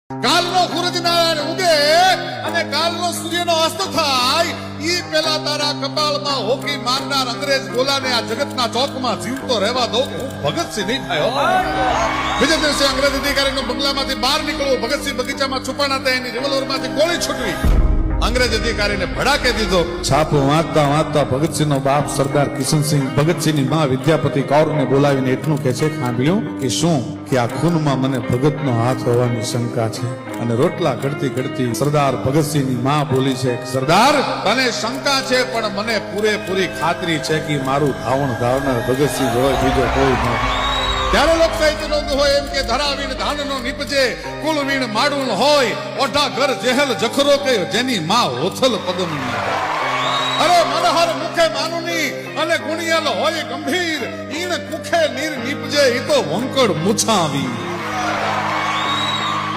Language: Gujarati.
કાલનો સૂરજનારાયણ ઉગે અને કાલનો સૂર્યનો અસ્ત થાય ઈ પેલા તારા કપાળમાં હોકી મારનાર અંગ્રેજ ગોલાને આ જગતના ચોકમાં જીવતો રહેવા દો હું ભગતસિંહ નહીં થયો. બીજા દિવસે અંગ્રેજ અધિકારીનો બંગલામાંથી બહાર નીકળવું, ભગતસિંહ બગીચામાં છુપાણા હતા, એની રિવોલ્વરમાંથી ગોળી છૂટવી. અંગ્રેજ અધિકારીને ભડાકે દીધો. છાપો વાંચતા વાંચતા ભગતસિંહનો બાપ સરદાર કિશનસિંહ ભગતસિંહની માં વિદ્યાપતિ કૌરને બોલાવીને એટલું કહે છે, સાંભળ્યું કે શું કે આ ખૂનમાં મને ભગતનો હાથ હોવાની શંકા છે. અને રોટલા ઘડતી ઘડતી સરદાર ભગતસિંહની માં બોલી છે, સરદાર તને શંકા છે પણ મને પૂરેપૂરી ખાતરી છે કે મારું ધાવણ ધાવનાર ભગતસિંહ હોય, બીજો કોઈ નહીં. ત્યારે લોક સાહિત્ય નોંધ હોય એમ કે ધરાવીણ ધાનનો નીપજે, કુલવીણ માડું હોય, ઓઢા ઘર જેહલ જખરો કે જેની માં હોથલ પદમની. અરે મનહર મુખે માનુની અને ગુણિયલ હોય ગંભીર, ઈણ કુખે નીર નીપજે ઈ તો વંકડ મુછાવી.